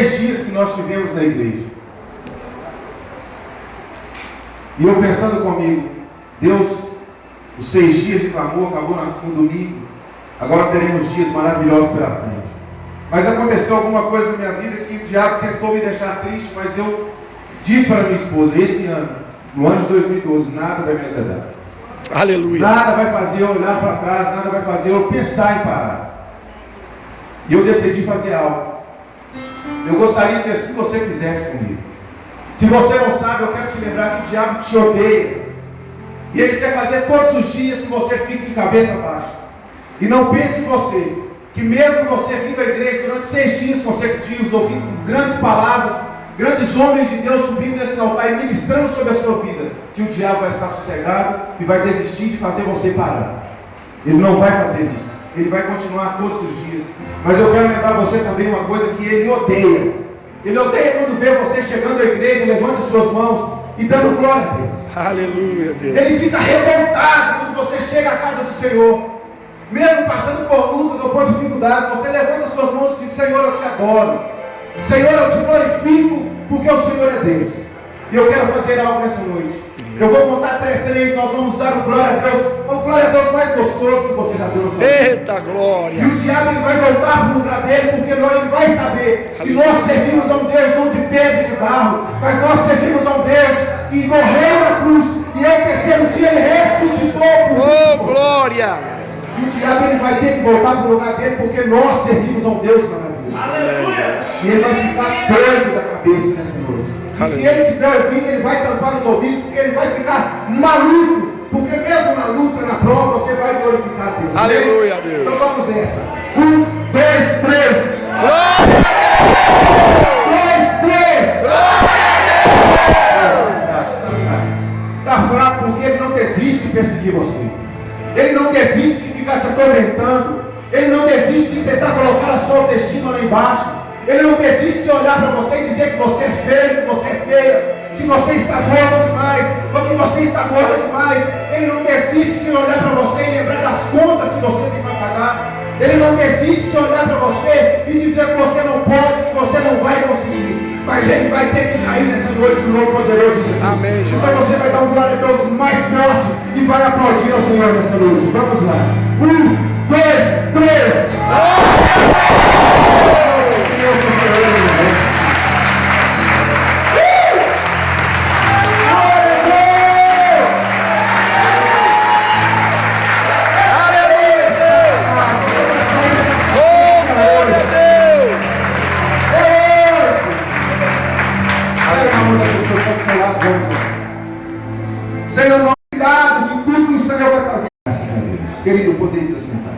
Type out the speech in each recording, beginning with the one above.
6 dias que nós tivemos na igreja. E eu pensando comigo, Deus, os 6 dias de clamor acabou no domingo, agora teremos dias maravilhosos pela frente. Mas aconteceu alguma coisa na minha vida que o diabo tentou me deixar triste, mas eu disse para minha esposa, esse ano, no ano de 2012, nada vai me azedar. Aleluia. Nada vai fazer eu olhar para trás, nada vai fazer eu pensar em parar. E eu decidi fazer algo. Eu gostaria que assim você fizesse comigo. Se você não sabe, eu quero te lembrar que o diabo te odeia. E ele quer fazer todos os dias que você fique de cabeça baixa. E não pense em você, que mesmo você vindo à igreja durante 6 dias consecutivos, ouvindo grandes palavras, grandes homens de Deus subindo nesse altar e ministrando sobre a sua vida, que o diabo vai estar sossegado e vai desistir de fazer você parar. Ele não vai fazer isso. Ele vai continuar todos os dias. Mas eu quero lembrar você também uma coisa que ele odeia. Ele odeia quando vê você chegando à igreja, levando as suas mãos e dando glória a Deus. Aleluia, Deus. Ele fica revoltado quando você chega à casa do Senhor, mesmo passando por lutas ou por dificuldades, você levanta as suas mãos e diz, Senhor, eu te adoro. Senhor, eu te glorifico, porque o Senhor é Deus. E eu quero fazer algo nessa noite. Eu vou contar 3, nós vamos dar glória a Deus, o glória a Deus mais gostoso que você já deu no seu. Eita glória! E o diabo ele vai voltar para o lugar dele, porque ele vai saber que nós servimos a um Deus não de pedra e de barro, mas nós servimos a um Deus que morreu na cruz, e ao terceiro dia ele ressuscitou. Oh glória! E o diabo ele vai ter que voltar para o lugar dele, porque nós servimos a um Deus maravilhoso. Aleluia! E ele vai ficar doido da cabeça nessa noite. E se ele estiver ouvindo, ele vai tampar os ouvidos, porque ele vai ficar maluco. Porque mesmo na luta, na prova, você vai glorificar a Deus. Aleluia, Deus. Então vamos nessa. 1, 2, 3. Glória a Deus! 2, 3. Glória a Deus! Está fraco porque ele não desiste de perseguir você. Ele não desiste de ficar te atormentando. Ele não desiste de tentar colocar a sua autoestima lá embaixo. Ele não desiste de olhar para você e dizer que você é feio, que você é feia, que você está gordo demais, ou que você está gorda demais. Ele não desiste de olhar para você e lembrar das contas que você tem para pagar. Ele não desiste de olhar para você e dizer que você não pode, que você não vai conseguir. Mas ele vai ter que cair nessa noite no nome poderoso de Jesus. Amém, Jesus. Então você vai dar um glória a Deus mais forte e vai aplaudir ao Senhor nessa noite. Vamos lá. 1, 2, 3. Senhor, nós ligados em tudo que o Senhor vai fazer. Graças a Deus. Querido, poderia sentar.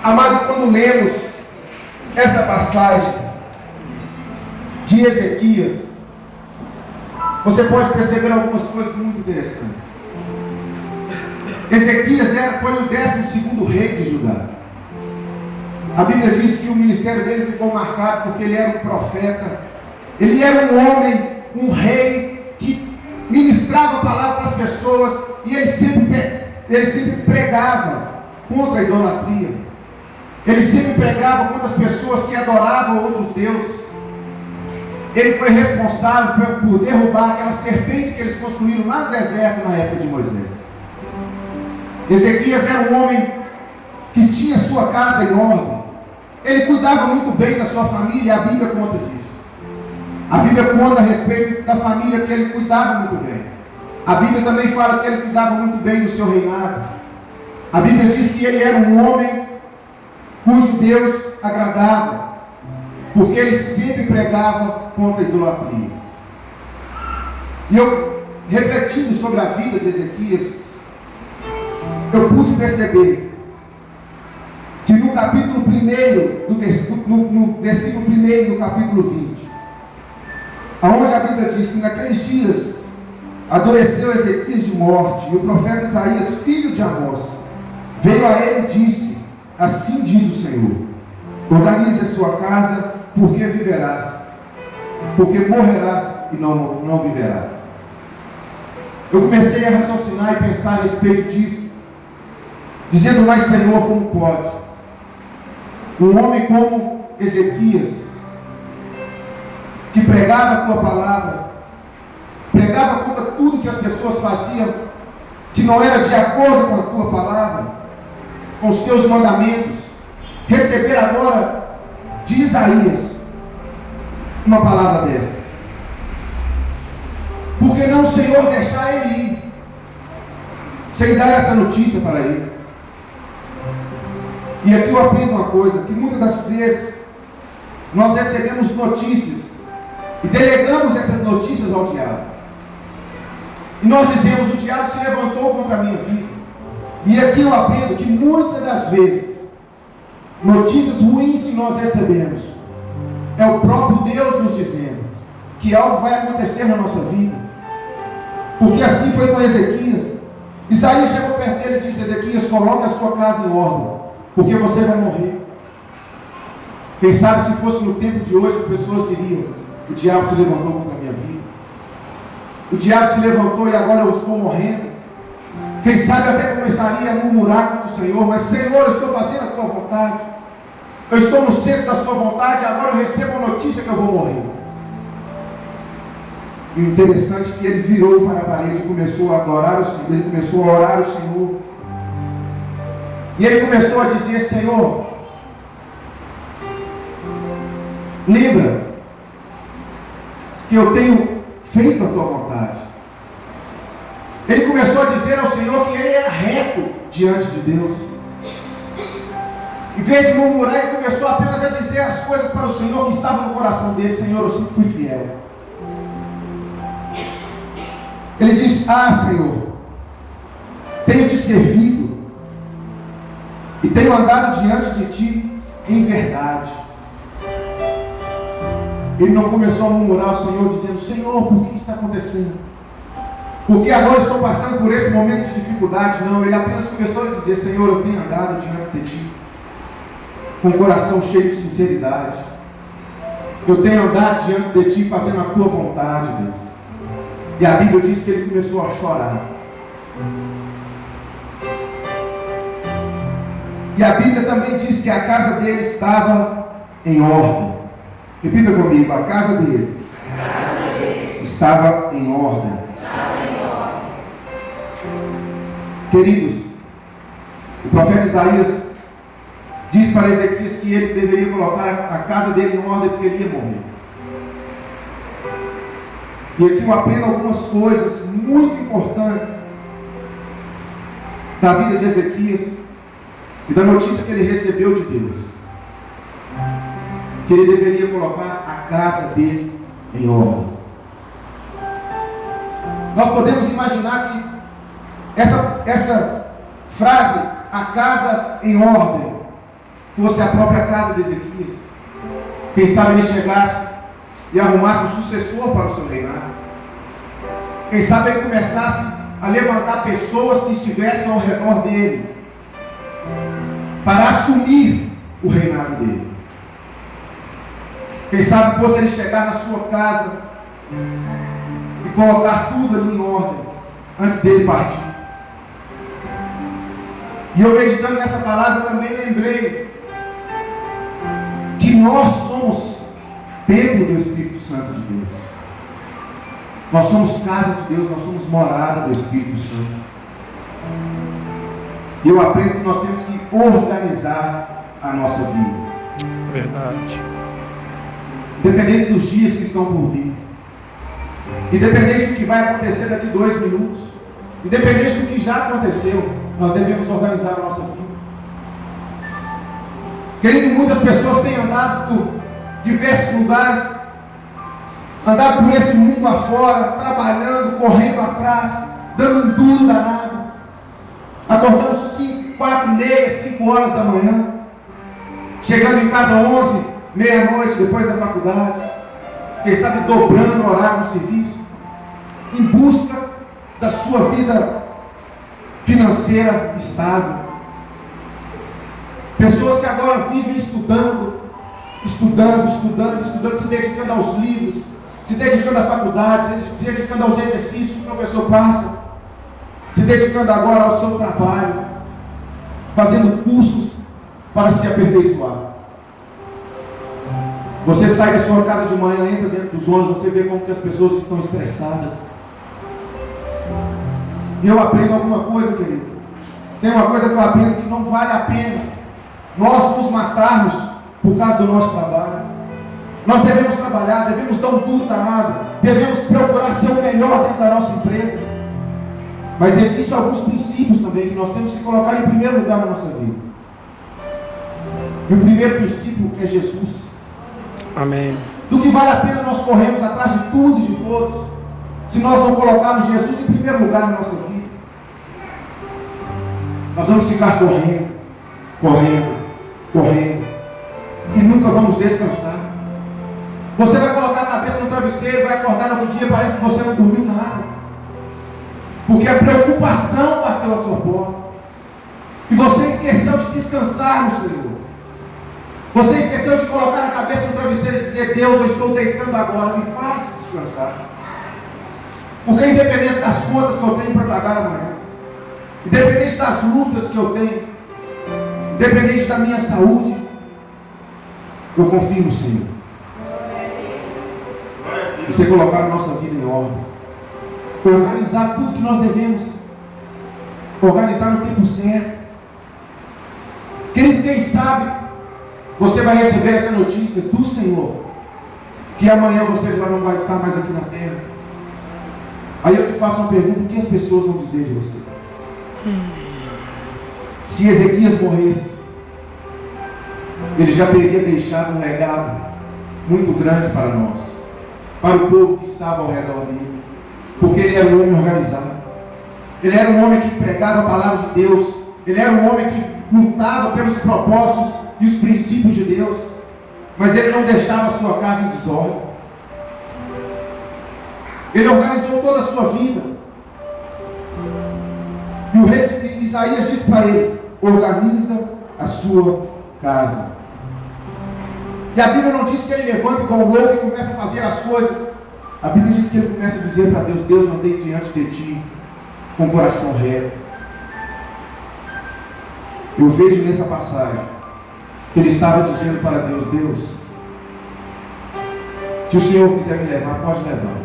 Amado, quando lemos essa passagem de Ezequias, você pode perceber algumas coisas muito interessantes. Ezequias foi o 12º rei de Judá. A Bíblia diz que o ministério dele ficou marcado porque ele era um profeta. Ele era um homem, um rei que ministrava a palavra para as pessoas, e ele sempre pregava contra a idolatria. Ele sempre pregava contra as pessoas que adoravam outros deuses. Ele foi responsável por derrubar aquela serpente que eles construíram lá no deserto na época de Moisés. Ezequias era um homem que tinha sua casa em ordem. Ele cuidava muito bem da sua família, a Bíblia conta disso. A Bíblia conta a respeito da família que ele cuidava muito bem. A Bíblia também fala que ele cuidava muito bem do seu reinado. A Bíblia diz que ele era um homem cujo Deus agradava, porque ele sempre pregava contra a idolatria. E eu, refletindo sobre a vida de Ezequias, eu pude perceber que no capítulo 1, no versículo 1 do capítulo 20, aonde a Bíblia diz que naqueles dias adoeceu Ezequias de morte, e o profeta Isaías, filho de Amós, veio a ele e disse: assim diz o Senhor, organize a sua casa, porque viverás, porque morrerás e não viverás. Eu comecei a raciocinar e pensar a respeito disso, dizendo: mas Senhor, como pode um homem como Ezequias, que pregava a tua palavra, pregava contra tudo que as pessoas faziam, que não era de acordo com a tua palavra, com os teus mandamentos, receber agora de Isaías uma palavra dessas? Por que não, Senhor, deixar ele ir, sem dar essa notícia para ele? E aqui eu aprendo uma coisa, que muitas das vezes nós recebemos notícias e delegamos essas notícias ao diabo. E nós dizemos: o diabo se levantou contra a minha vida. E aqui eu aprendo que muitas das vezes notícias ruins que nós recebemos é o próprio Deus nos dizendo que algo vai acontecer na nossa vida. Porque assim foi com Ezequias. Isaías chegou perto dele e disse: Ezequias, coloque a sua casa em ordem, porque você vai morrer. Quem sabe se fosse no tempo de hoje, as pessoas diriam: o diabo se levantou contra a minha vida, o diabo se levantou e agora eu estou morrendo. Quem sabe até começaria a murmurar contra o Senhor: mas Senhor, eu estou fazendo a tua vontade, eu estou no centro da sua vontade, agora eu recebo a notícia que eu vou morrer. E o interessante é que ele virou para a parede e começou a adorar o Senhor, ele começou a orar ao Senhor. E ele começou a dizer: Senhor, lembra que eu tenho feito a tua vontade. Ele começou a dizer ao Senhor que ele era reto diante de Deus. Em vez de murmurar, ele começou apenas a dizer as coisas para o Senhor que estava no coração dele: Senhor, eu sempre fui fiel. Ele disse: ah, Senhor, tenho te servido e tenho andado diante de ti em verdade. Ele não começou a murmurar ao Senhor dizendo: Senhor, por que está acontecendo? Porque agora estou passando por esse momento de dificuldade. Não, ele apenas começou a dizer: Senhor, eu tenho andado diante de ti com o coração cheio de sinceridade. Eu tenho andado diante de ti fazendo a tua vontade, Deus. E a Bíblia diz que ele começou a chorar. E a Bíblia também diz que a casa dele estava em ordem. Repita comigo: a casa dele estava em ordem. Queridos, o profeta Isaías diz para Ezequias que ele deveria colocar a casa dele em ordem porque ele ia morrer. E aqui eu aprendo algumas coisas muito importantes da vida de Ezequias e da notícia que ele recebeu de Deus, que ele deveria colocar a casa dele em ordem. Nós podemos imaginar que essa frase, a casa em ordem, fosse a própria casa de Ezequias. Quem sabe ele chegasse e arrumasse um sucessor para o seu reinado. Quem sabe ele começasse a levantar pessoas que estivessem ao redor dele para assumir o reinado dele. Quem sabe fosse ele chegar na sua casa e colocar tudo ali em ordem antes dele partir. E eu, meditando nessa palavra, também lembrei que nós somos templo do Espírito Santo de Deus. Nós somos casa de Deus, nós somos morada do Espírito Santo. E eu aprendo que nós temos que organizar a nossa vida. Verdade. Independente dos dias que estão por vir, independente do que vai acontecer daqui 2 minutos, independente do que já aconteceu, nós devemos organizar a nossa vida. Querido, muitas pessoas têm andado por diversos lugares, andado por esse mundo afora, trabalhando, correndo atrás, dando um duro danado, acordando 5, 4, meia, 5 horas da manhã, chegando em casa 11, meia-noite, depois da faculdade, quem sabe dobrando o horário no serviço, em busca da sua vida financeira estável. Pessoas que agora vivem estudando, se dedicando aos livros, se dedicando à faculdade, se dedicando aos exercícios que o professor passa, se dedicando agora ao seu trabalho, fazendo cursos para se aperfeiçoar. Você sai da sua casa de manhã, entra dentro dos ônibus, você vê como que as pessoas estão estressadas. E eu aprendo alguma coisa, querido. Tem uma coisa que eu aprendo que não vale a pena nós nos matarmos por causa do nosso trabalho. Nós devemos trabalhar, devemos dar um duro danado, devemos procurar ser o melhor dentro da nossa empresa. Mas existem alguns princípios também que nós temos que colocar em primeiro lugar na nossa vida. E o primeiro princípio é Jesus. Amém. Do que vale a pena nós corrermos atrás de tudo e de todos, se nós não colocarmos Jesus em primeiro lugar na nossa vida? Nós vamos ficar correndo, e nunca vamos descansar. Você vai colocar a cabeça no travesseiro, vai acordar no outro dia, parece que você não dormiu nada, porque a preocupação bateu a sua porta, e você esqueceu de descansar no Senhor. Você esqueceu de colocar a cabeça no travesseiro e dizer: Deus, eu estou deitando agora, me faz descansar. Porque independente das contas que eu tenho para pagar amanhã, independente das lutas que eu tenho, independente da minha saúde, eu confio no Senhor. Você colocar a nossa vida em ordem, organizar tudo que nós devemos, organizar no tempo certo. Querido, quem sabe você vai receber essa notícia do Senhor, que amanhã você já não vai estar mais aqui na terra. Aí eu te faço uma pergunta: o que as pessoas vão dizer de você? Se Ezequias morresse, ele já teria deixado um legado muito grande para nós, para o povo que estava ao redor dele, porque ele era um homem organizado, ele era um homem que pregava a palavra de Deus, ele era um homem que lutava pelos propósitos e os princípios de Deus, mas ele não deixava a sua casa em desordem. Ele organizou toda a sua vida. E o rei de Isaías disse para ele: organiza a sua casa. E a Bíblia não diz que ele levanta igual um louco e começa a fazer as coisas. A Bíblia diz que ele começa a dizer para Deus: Deus, eu andei diante de ti com o coração reto. Eu vejo nessa passagem que ele estava dizendo para Deus: Deus, se o Senhor quiser me levar, pode levar,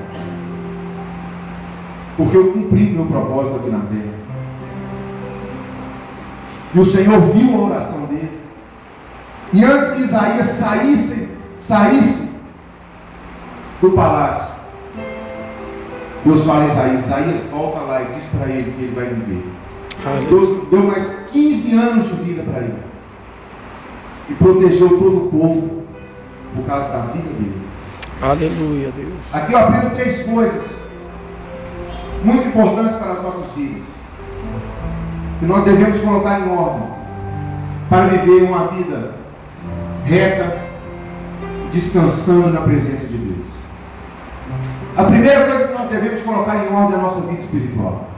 porque eu cumpri meu propósito aqui na terra. E o Senhor viu a oração dele. E antes que Isaías saísse do palácio, Deus fala a Isaías: Isaías, volta lá e diz para ele que ele vai viver. Deus deu mais 15 anos de vida para ele, e protegeu todo o povo por causa da vida dele. Aleluia, Deus. Aqui eu aprendo 3 coisas muito importantes para as nossas vidas, que nós devemos colocar em ordem para viver uma vida reta, descansando na presença de Deus. A primeira coisa que nós devemos colocar em ordem é a nossa vida espiritual.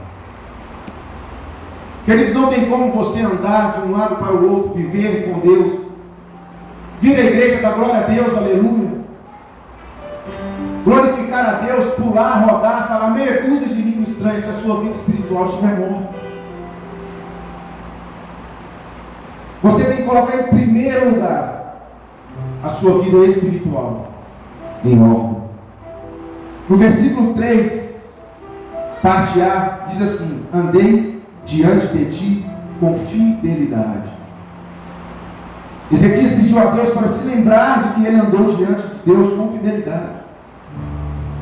Queridos, não tem como você andar de um lado para o outro, viver com Deus, vir à igreja, dar glória a Deus, aleluia, glorificar a Deus, pular, rodar, falar meia dúzia de línguas estranhas, se a sua vida espiritual estiver morta. Você tem que colocar em primeiro lugar a sua vida espiritual em ordem. No versículo 3, parte A, diz assim: andei diante de ti com fidelidade. Ezequias pediu a Deus para se lembrar de que ele andou diante de Deus com fidelidade.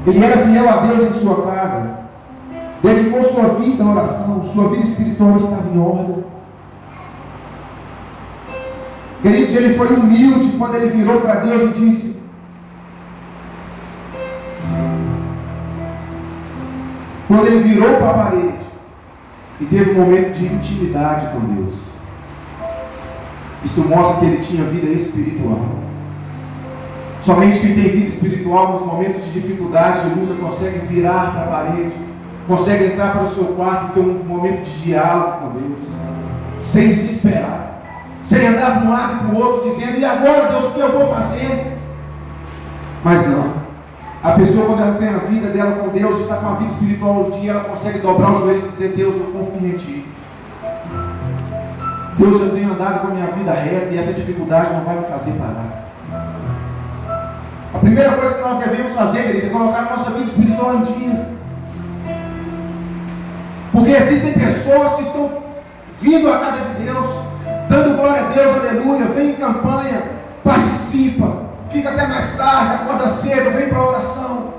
Ele era fiel a Deus em sua casa, dedicou sua vida à oração, sua vida espiritual estava em ordem. Queridos, ele foi humilde quando ele virou para Deus e disse: quando ele virou para a parede e teve um momento de intimidade com Deus, isso mostra que ele tinha vida espiritual. Somente quem tem vida espiritual nos momentos de dificuldade, de luta, consegue virar para a parede, consegue entrar para o seu quarto e ter um momento de diálogo com Deus, sem desesperar, sem andar de um lado para o outro dizendo: e agora, Deus, o que eu vou fazer? Mas não. A pessoa, quando ela tem a vida dela com Deus, está com a vida espiritual um dia, ela consegue dobrar o joelho e dizer: Deus, eu confio em ti. Deus, eu tenho andado com a minha vida reta e essa dificuldade não vai me fazer parar. primeira coisa que nós devemos fazer, querido, é colocar a nossa vida espiritual em dia. Porque existem pessoas que estão vindo à casa de Deus, dando glória a Deus, aleluia, vem em campanha, participa, fica até mais tarde, acorda cedo, vem para a oração.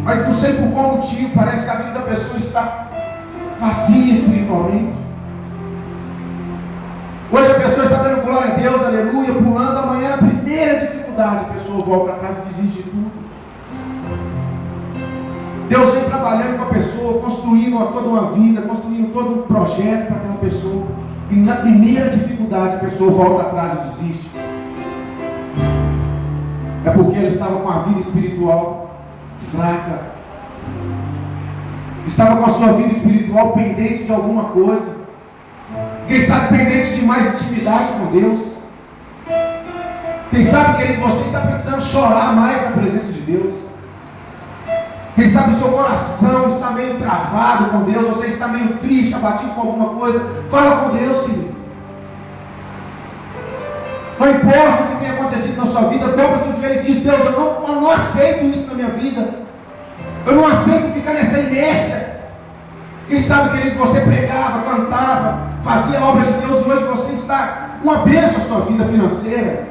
Mas não sei por qual motivo, parece que a vida da pessoa está vazia espiritualmente. Hoje a pessoa está dando glória a Deus, aleluia, pulando, amanhã na primeira dificuldade, a pessoa volta atrás e desiste de tudo. Deus vem trabalhando com a pessoa, construindo toda uma vida, construindo todo um projeto para aquela pessoa. E na primeira dificuldade a pessoa volta atrás e desiste. É porque ela estava com a vida espiritual fraca. Estava com a sua vida espiritual pendente de alguma coisa. Quem sabe pendente de mais intimidade com Deus. Quem sabe, querido, você está precisando chorar mais na presença de Deus. Quem sabe o seu coração está meio travado com Deus, você está meio triste, abatido com alguma coisa. Fala com Deus, querido. Não importa o que tenha acontecido na sua vida, dobra os seus joelhos e diz: Deus, eu não aceito isso na minha vida. Eu não aceito ficar nessa inércia. Quem sabe, querido, você pregava, cantava, fazia obras de Deus e hoje você está uma bênção a sua vida financeira.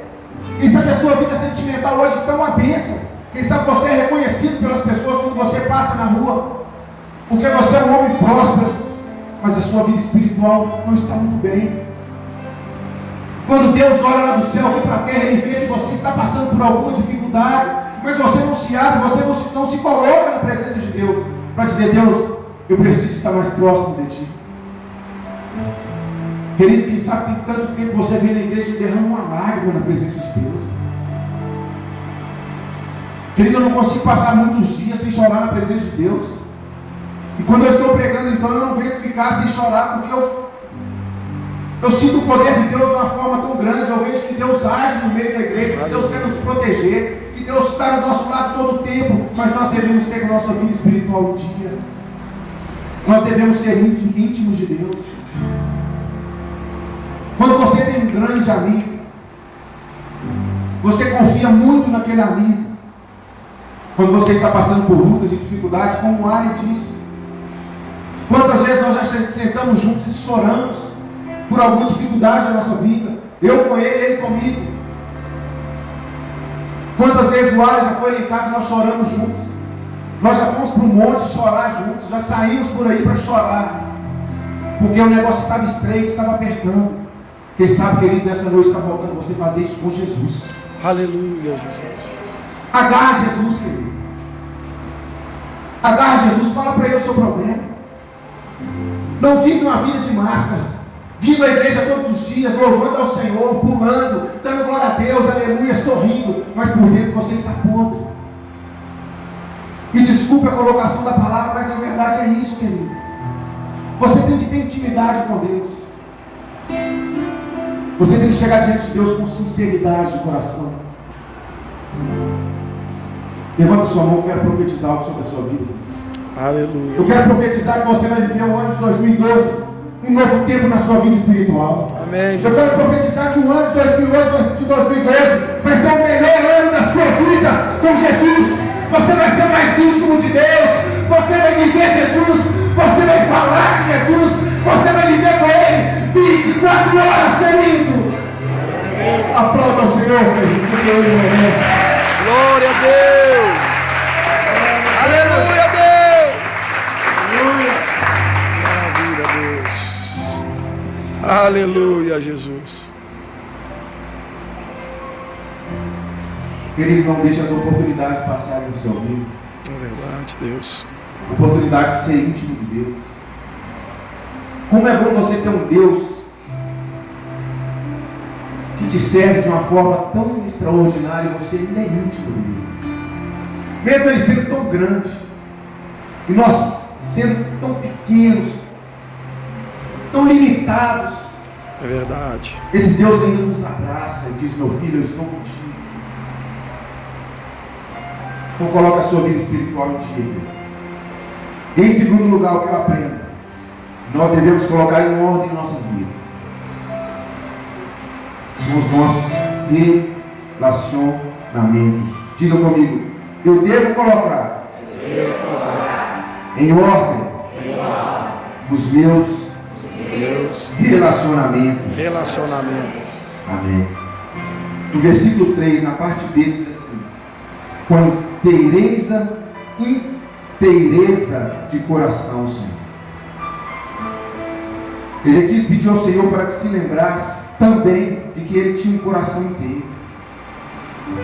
Quem sabe a sua vida sentimental hoje está uma bênção. Quem sabe você é reconhecido pelas pessoas quando você passa na rua, porque você é um homem próspero, mas a sua vida espiritual não está muito bem. Quando Deus olha lá do céu aqui para a terra, Ele vê que você está passando por alguma dificuldade, mas você não se abre, você não se coloca na presença de Deus, para dizer: Deus, eu preciso estar mais próximo de Ti. Querido, quem sabe tem tanto tempo que você vem na igreja e derrama uma lágrima na presença de Deus. Querido, eu não consigo passar muitos dias sem chorar na presença de Deus. E quando eu estou pregando, então eu não aguento ficar sem chorar, porque eu sinto o poder de Deus de uma forma tão grande. Eu vejo que Deus age no meio da igreja, que Deus quer nos proteger, que Deus está do nosso lado todo o tempo. Mas nós devemos ter a nossa vida espiritual um dia. Nós devemos ser íntimos de Deus. Quando você tem um grande amigo, você confia muito naquele amigo. Quando você está passando por lutas e dificuldades, como o Ali disse, quantas vezes nós já sentamos juntos e choramos por alguma dificuldade da nossa vida, eu com ele comigo. Quantas vezes o Ali já foi ali em casa e nós choramos juntos, nós já fomos para o monte chorar juntos, já saímos por aí para chorar, porque o negócio estava estreito, estava apertando. Quem sabe, querido, nessa noite está faltando você fazer isso com Jesus. Aleluia, Jesus. Agarra Jesus, querido. Agarra Jesus, fala para Ele o seu problema. Não vive uma vida de máscaras. Viva a igreja todos os dias, louvando ao Senhor, pulando, dando glória a Deus, aleluia, sorrindo. Mas por dentro você está podre. Me desculpe a colocação da palavra, mas na verdade é isso, querido. Você tem que ter intimidade com Deus. Você tem que chegar diante de Deus com sinceridade de coração. Levanta sua mão, eu quero profetizar algo sobre a sua vida. Aleluia. Eu quero profetizar que você vai viver o ano de 2012, um novo tempo na sua vida espiritual. Amém. Eu quero profetizar que o ano de 2012 vai ser o melhor ano da sua vida com Jesus. Você vai ser mais íntimo de Deus. Você vai viver Jesus. Você vai falar de Jesus. Você vai viver com Ele 24 horas, querido. Aplauda ao Senhor, querido, porque Ele merece. Glória a Deus. Aleluia, Deus. Maravilha, Deus. Aleluia, Jesus. Querido, não deixe as oportunidades passarem no seu vida. É verdade, Deus. Oportunidade de ser íntimo de Deus. Como é bom você ter um Deus que te serve de uma forma tão extraordinária e você ainda é íntimo dele. Mesmo ele sendo tão grande e nós sendo tão pequenos, tão limitados, É verdade. esse Deus ainda nos abraça e diz: meu filho, eu estou contigo. Então coloca a sua vida espiritual em dia. E em segundo lugar, o que eu aprendo? Nós devemos colocar em ordem nossas vidas. São os nossos relacionamentos. Diga comigo, eu devo colocar em ordem os meus relacionamentos. Amém. No versículo 3, na parte B, diz assim: com inteireza de coração, Senhor. Ezequias pediu ao Senhor para que se lembrasse também de que ele tinha um coração inteiro.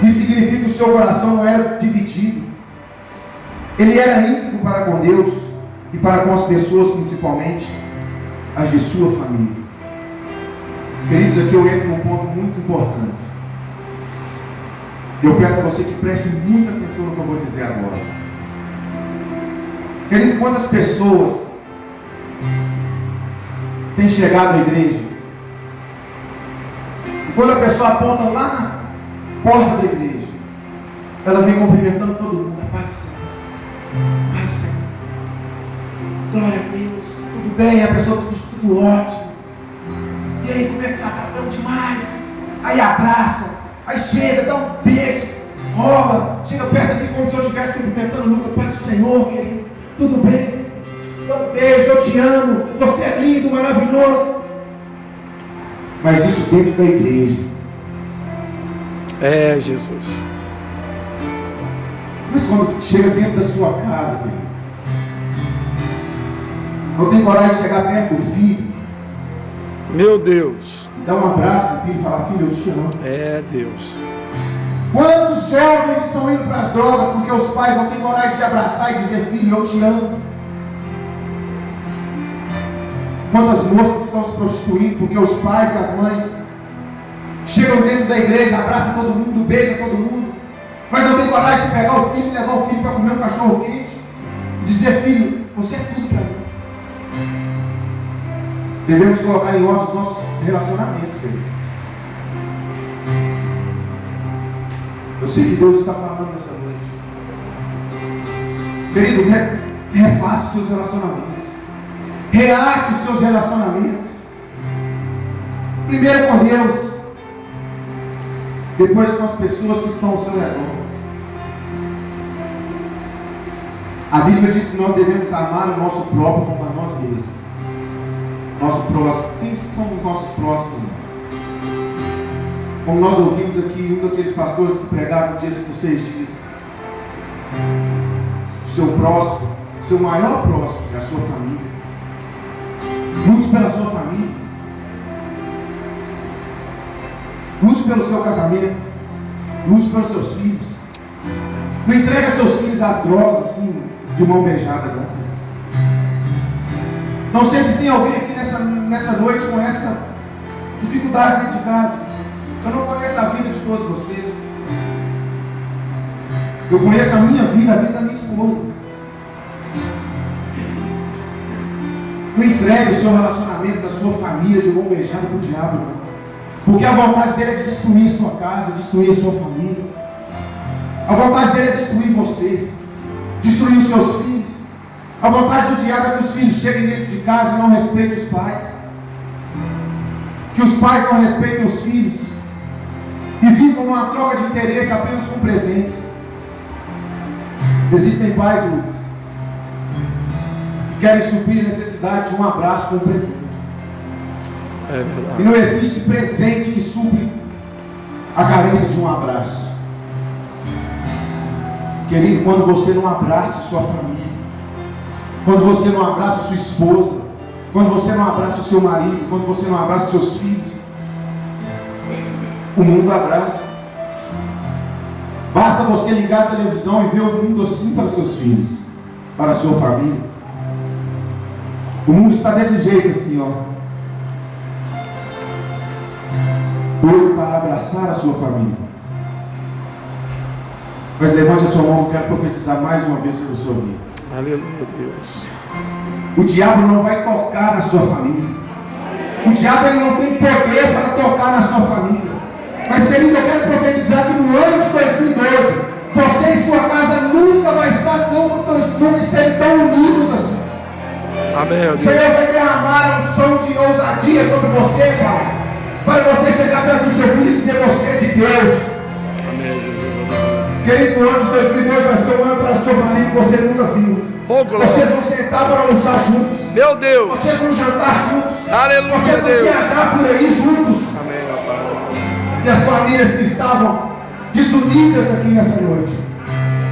Isso significa que o seu coração não era dividido. Ele era íntegro para com Deus e para com as pessoas, principalmente as de sua família. Queridos, aqui eu entro num ponto muito importante. Eu peço a você que preste muita atenção no que eu vou dizer agora. Querido, quantas pessoas têm chegado à igreja e quando a pessoa aponta lá na porta da igreja, ela vem cumprimentando todo mundo: a paz do Senhor, paz do Senhor, glória a Deus, tudo bem, a pessoa tudo ótimo, e aí como é que está? Está bom demais. Aí abraça, aí chega, dá um beijo, rola, chega perto aqui como se eu estivesse cumprimentando Lucas: paz do Senhor, querido, tudo bem, dá um beijo, eu te amo, você é lindo, maravilhoso. Mas isso dentro da igreja. É, Jesus. Mas quando chega dentro da sua casa, querido, não tem coragem de chegar perto do filho, meu Deus, dar um abraço para o filho e falar: filho, eu te amo. é Deus. Quantos jovens estão indo para as drogas porque os pais não têm coragem de abraçar e dizer: filho, eu te amo? Quantas moças estão se prostituindo porque os pais e as mães chegam dentro da igreja, abraçam todo mundo, beijam todo mundo, mas não tem coragem de pegar o filho e levar o filho para comer um cachorro quente e dizer: filho, você é tudo para mim. Devemos colocar em ordem os nossos relacionamentos, querido. Eu sei que Deus está falando nessa noite. Querido, refaça os seus relacionamentos. Reate os seus relacionamentos. Primeiro com Deus, depois com as pessoas que estão ao seu redor. A Bíblia diz que nós devemos amar o nosso próprio como a nós mesmos. Nosso próximo. Quem são os nossos próximos? Como nós ouvimos aqui, um daqueles pastores que pregaram nos 6 dias. O seu próximo, o seu maior próximo é a sua família. Lute pela sua família. Lute pelo seu casamento. Lute pelos seus filhos. Não entrega seus filhos às drogas assim, de mão beijada, não. Não sei se tem alguém aqui nessa noite com essa dificuldade dentro de casa. Eu não conheço a vida de todos vocês. Eu conheço a minha vida, a vida da minha esposa. Não entregue o seu relacionamento da sua família de mão beijada para o diabo, não. Porque a vontade dele é de destruir sua casa, destruir a sua família. A vontade dele é destruir você, destruir os seus filhos. A vontade do diabo é que os filhos cheguem dentro de casa e não respeitem os pais. Que os pais não respeitem os filhos. E vivam uma troca de interesse apenas com presentes. Existem pais, Lucas, que querem suprir a necessidade de um abraço com um presente. É verdade. E não existe presente que supre a carência de um abraço. Querido, quando você não abraça sua família, quando você não abraça sua esposa, quando você não abraça o seu marido, quando você não abraça seus filhos, o mundo abraça. Basta você ligar a televisão e ver o mundo assim para os seus filhos, para a sua família. O mundo está desse jeito assim, ó. Doido para abraçar a sua família. Mas levante a sua mão, eu quero profetizar mais uma vez sobre a sua vida. Aleluia, Deus. O diabo não vai tocar na sua família. O diabo ele não tem poder para tocar na sua família. Mas, querido, eu quero profetizar que no ano de 2012, você e sua casa nunca vai estar, nunca esteve tão unidos assim. Amém. O Senhor vai derramar um som de ousadia sobre você, Pai. Para você chegar perto do seu filho e dizer: você é de Deus. Querido, o ano de 2002 vai ser um ano para a sua família que você nunca viu. Oh, glória. Vocês vão sentar para almoçar juntos. Meu Deus. Vocês vão jantar juntos. Aleluia, Vocês vão Deus. viajar por aí juntos. Amém, meu Pai. E as famílias que estavam desunidas aqui nessa noite,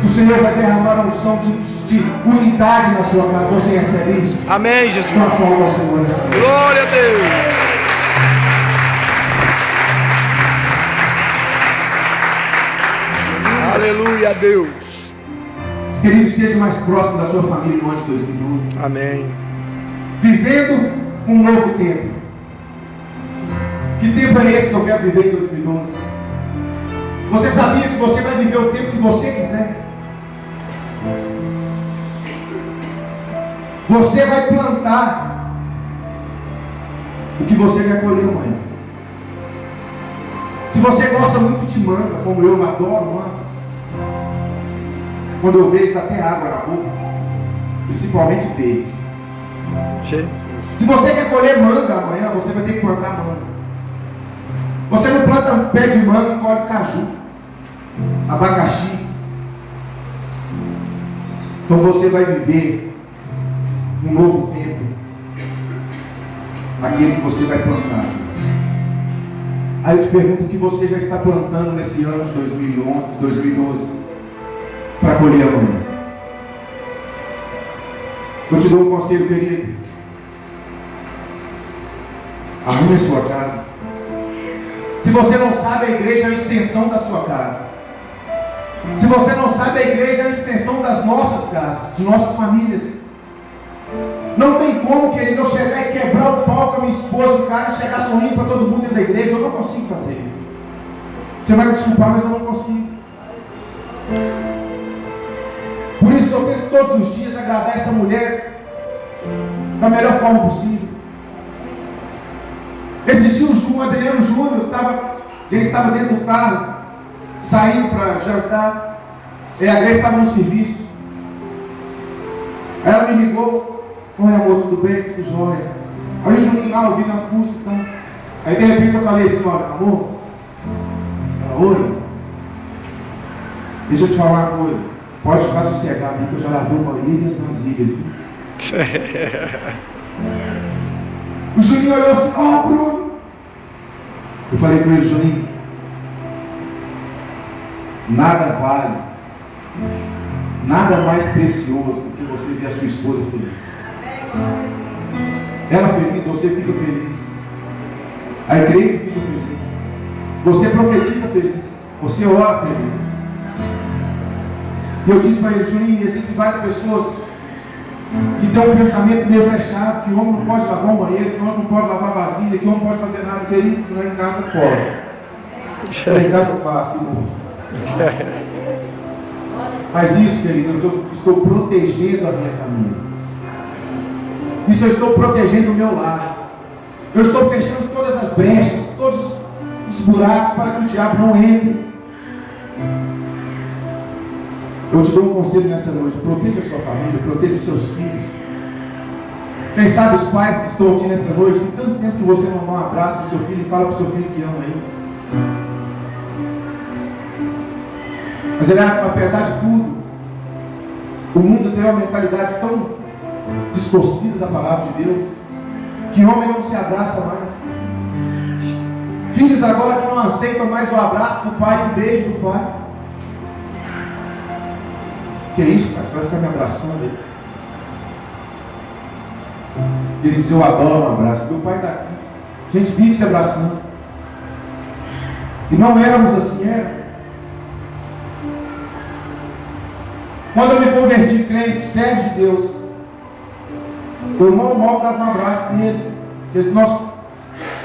o Senhor vai derramar uma unção de unidade na sua casa. Você recebe isso? Amém, Jesus. Dá uma palma ao Senhor nessa noite. Glória a Deus. Aleluia a Deus. Querido, esteja mais próximo da sua família no ano de 2012. Amém. Vivendo um novo tempo. Que tempo é esse que eu quero viver em 2012? Você sabia que você vai viver o tempo que você quiser? Você vai plantar o que você quer colher amanhã. Se você gosta muito de manga, como eu adoro manga, quando eu vejo dá até água na boca, principalmente verde. Jesus. Se você quer colher manga amanhã, você vai ter que plantar manga. Você não planta um pé de manga e colhe caju, abacaxi. Então você vai viver um novo tempo, aquele que você vai plantar. Aí eu te pergunto o que você já está plantando nesse ano de 2011, 2012, para colher amanhã. Eu te dou um conselho, querido. Arrume a sua casa. Se você não sabe, a igreja é a extensão da sua casa. Se você não sabe, a igreja é a extensão das nossas casas, de nossas famílias. Não tem como, querido, eu chegar e quebrar o pau com a minha esposa, o cara, e chegar sorrindo para todo mundo dentro da igreja. Eu não consigo fazer isso. Você vai me desculpar, mas eu não consigo. Por isso eu tento todos os dias agradar essa mulher da melhor forma possível. Esses dias o Adriano Júnior já estava dentro do carro, saindo para jantar, e a Grace estava no serviço. Aí ela me ligou: oi amor, tudo bem? Tudo jóia. Aí o Juninho lá ouvindo as músicas e tal. Aí de repente eu falei assim: olha, amor. Ela: oi. Deixa eu te falar uma coisa. Pode ficar sossegado aí que eu já lavei o banheiro e as vasilhas. O Juninho olhou assim: ó, Bruno. Eu falei para ele: Juninho, nada vale, nada mais precioso do que você ver a sua esposa feliz. Ela feliz, você fica feliz. A igreja fica feliz. Você profetiza feliz. Você ora feliz. E eu disse para ele: Juninho, existem várias pessoas que têm um pensamento meio fechado, que o homem não pode lavar um banheiro, que o homem não pode lavar vasilha, que o homem não pode fazer nada. Querido, lá em casa pode. Lá em casa eu faço, irmão. Mas isso, querido, eu estou protegendo a minha família. Isso eu estou protegendo o meu lar. Eu estou fechando todas as brechas, todos os buracos para que o diabo não entre. Eu te dou um conselho nessa noite: proteja a sua família, proteja os seus filhos. Quem sabe os pais que estão aqui nessa noite, tem tanto tempo que você não dá um abraço para o seu filho e fala para o seu filho que ama ele. Mas apesar de tudo, o mundo tem uma mentalidade tão distorcida da palavra de Deus, que homem não se abraça mais. Filhos agora que não aceitam mais o abraço do pai e o beijo do pai. Que é isso, pai? Você vai ficar me abraçando aí? Queridos, eu adoro um abraço. Meu pai está aqui. A gente vive se abraçando. E não éramos assim, era. Quando eu me converti crente, servo de Deus, eu mal dava um abraço nele. Nós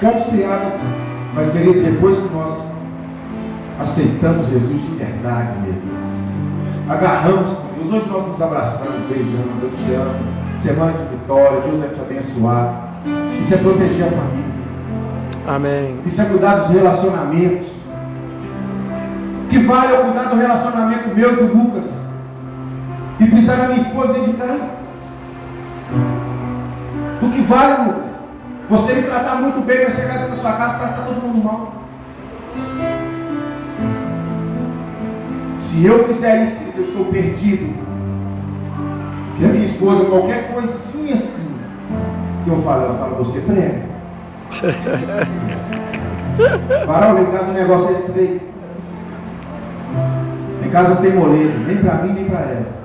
fomos criados assim. Mas, querido, depois que nós aceitamos Jesus de verdade, meu Deus, agarramos com Deus, hoje nós nos abraçamos, beijamos, eu te amo, semana de vitória, Deus vai te abençoar. Isso é proteger a família. Amém. Isso é cuidar dos relacionamentos. Que vale eu cuidar do relacionamento meu e do Lucas e precisar da minha esposa dentro de casa? Do que vale, Lucas, você me tratar muito bem, vai chegar dentro da sua casa e tratar todo mundo mal? Se eu fizer isso, querido, eu estou perdido. E a minha esposa, qualquer coisinha assim que eu falo, ela fala, você prega. Para, lá em casa o negócio é estreito. Em casa não tem moleza, nem para mim, nem para ela.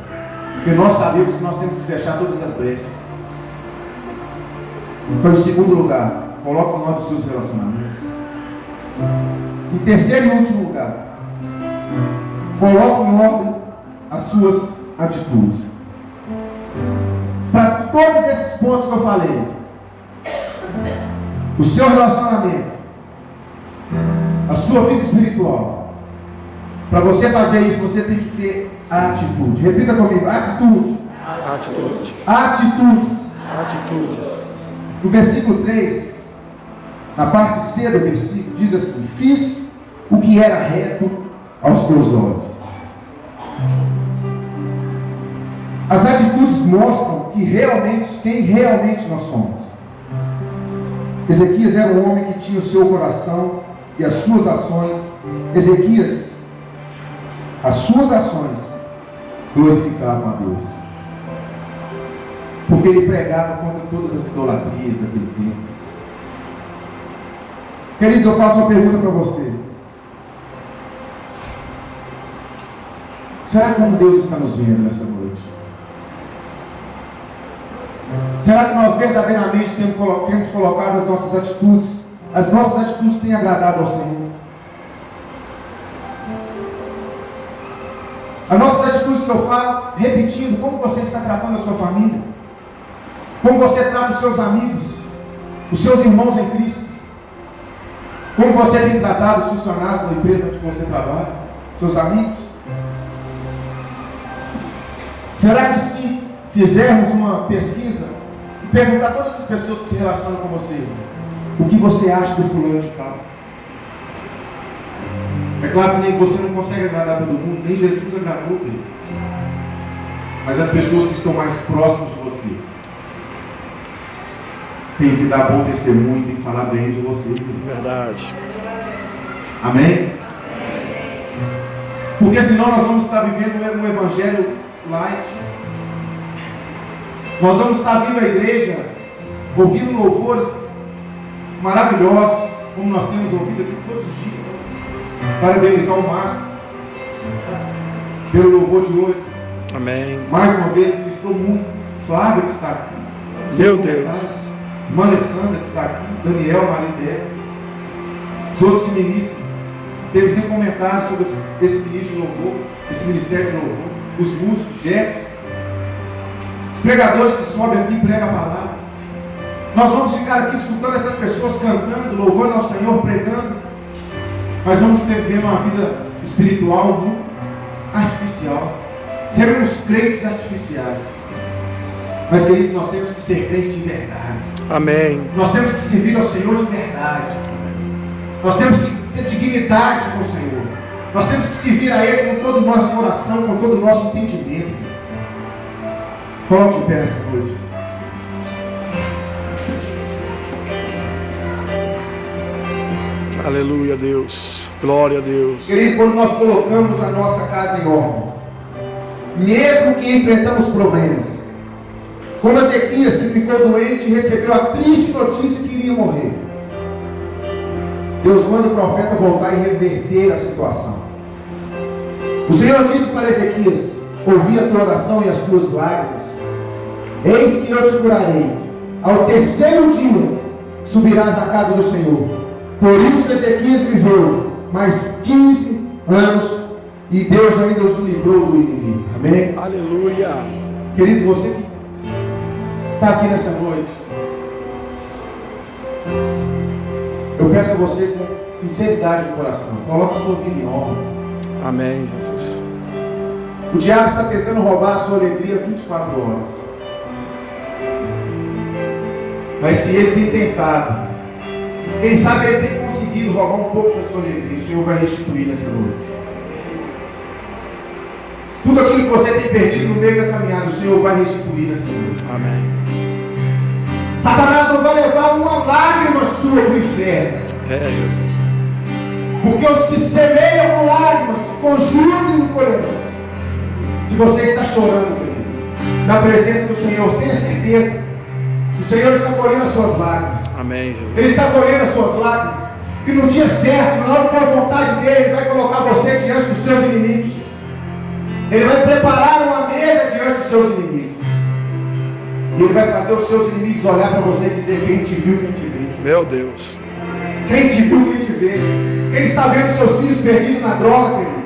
Porque nós sabemos que nós temos que fechar todas as brechas. Então, em segundo lugar, coloque em ordem os seus relacionamentos. Em terceiro e último lugar, coloque em ordem as suas atitudes. Para todos esses pontos que eu falei, o seu relacionamento, a sua vida espiritual, para você fazer isso, você tem que ter atitude. Repita comigo: atitude. Atitude. Atitudes. Atitudes. No versículo 3, na parte C do versículo, diz assim: fiz o que era reto aos teus olhos. As atitudes mostram quem realmente nós somos. Ezequias era um homem que tinha o seu coração e as suas ações. Ezequias, as suas ações glorificavam a Deus, porque ele pregava contra todas as idolatrias daquele tempo. Queridos, eu faço uma pergunta para você: será como Deus está nos vendo nessa noite? Será que nós verdadeiramente temos colocado as nossas atitudes têm agradado ao Senhor? As nossas atitudes que eu falo, repetindo, como você está tratando a sua família? Como você trata os seus amigos, os seus irmãos em Cristo? Como você tem tratado os funcionários da empresa onde você trabalha, seus amigos? Será que se fizermos uma pesquisa e perguntar a todas as pessoas que se relacionam com você, o que você acha do fulano de tal? É claro que nem você não consegue agradar todo mundo, nem Jesus agradou ele. Mas as pessoas que estão mais próximas de você têm que dar bom testemunho, têm que falar bem de você. Verdade. Amém? Porque senão nós vamos estar vivendo um evangelho light. Nós vamos estar vindo à igreja, ouvindo louvores maravilhosos, como nós temos ouvido aqui todos os dias. Parabenizar o Márcio pelo louvor de hoje. Amém. Mais uma vez, ministrou muito. Flávia que está aqui. Meu Deus. Irmã Alessandra que está aqui. Daniel, marido dela. Os outros que ministram. Temos nem comentários sobre esse ministro de louvor, esse ministério de louvor. Os músicos, Jefferson. Os pregadores que sobem aqui e pregam a palavra. Nós vamos ficar aqui escutando essas pessoas cantando, louvando ao Senhor, pregando. Mas vamos ter vivendo uma vida espiritual muito artificial. Seremos crentes artificiais. Mas, queridos, nós temos que ser crentes de verdade. Amém. Nós temos que servir ao Senhor de verdade. Nós temos que ter dignidade com o Senhor. Nós temos que servir a Ele com todo o nosso coração, com todo o nosso entendimento. Coloque de pé nessa noite. Aleluia, Deus. Glória a Deus. Querido, quando nós colocamos a nossa casa em ordem, mesmo que enfrentamos problemas, como Ezequias, que ficou doente e recebeu a triste notícia que iria morrer, Deus manda o profeta voltar e reverter a situação. O Senhor disse para Ezequias: ouvi a tua oração e as tuas lágrimas, eis que eu te curarei. Ao terceiro dia subirás na casa do Senhor. Por isso Ezequias viveu mais 15 anos e Deus ainda os livrou do inimigo. Amém? Aleluia. Querido, você que está aqui nessa noite, eu peço a você com sinceridade no coração, coloque a sua vida em ordem. Amém, Jesus. O diabo está tentando roubar a sua alegria 24 horas. Mas se ele tem tentado, quem sabe ele tem conseguido roubar um pouco da sua alegria, o Senhor vai restituir nessa noite. Tudo aquilo que você tem perdido no meio da caminhada, o Senhor vai restituir nessa noite. Amém. Satanás não vai levar uma lágrima sua para o inferno. É, Jesus. Porque os que semeiam com lágrimas, conjuntam no coração. Se você está chorando, querido, na presença do Senhor, tenha certeza, o Senhor está colhendo as suas lágrimas. Amém, Jesus. Ele está colhendo as suas lágrimas. E no dia certo, na hora que for a vontade dele, Ele vai colocar você diante dos seus inimigos. Ele vai preparar uma mesa diante dos seus inimigos. E Ele vai fazer os seus inimigos olhar para você e dizer: quem te viu, quem te vê. Meu Deus. Quem te viu, quem te vê. Quem está vendo seus filhos perdidos na droga, querido,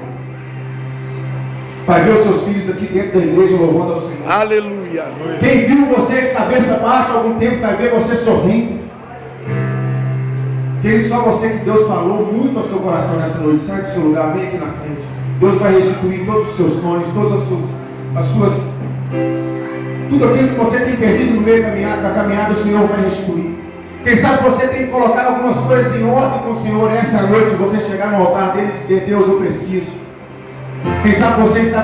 vai ver os seus filhos aqui dentro da igreja louvando ao Senhor. Aleluia. Quem viu você de cabeça baixa há algum tempo vai ver você sorrindo. Querido, só você que Deus falou muito ao seu coração nessa noite. Sai do seu lugar, vem aqui na frente. Deus vai restituir todos os seus sonhos, todas as suas tudo aquilo que você tem perdido no meio da caminhada, o Senhor vai restituir. Quem sabe você tem que colocar algumas coisas em ordem com o Senhor essa noite, você chegar no altar dele e dizer: Deus, eu preciso. Quem sabe você está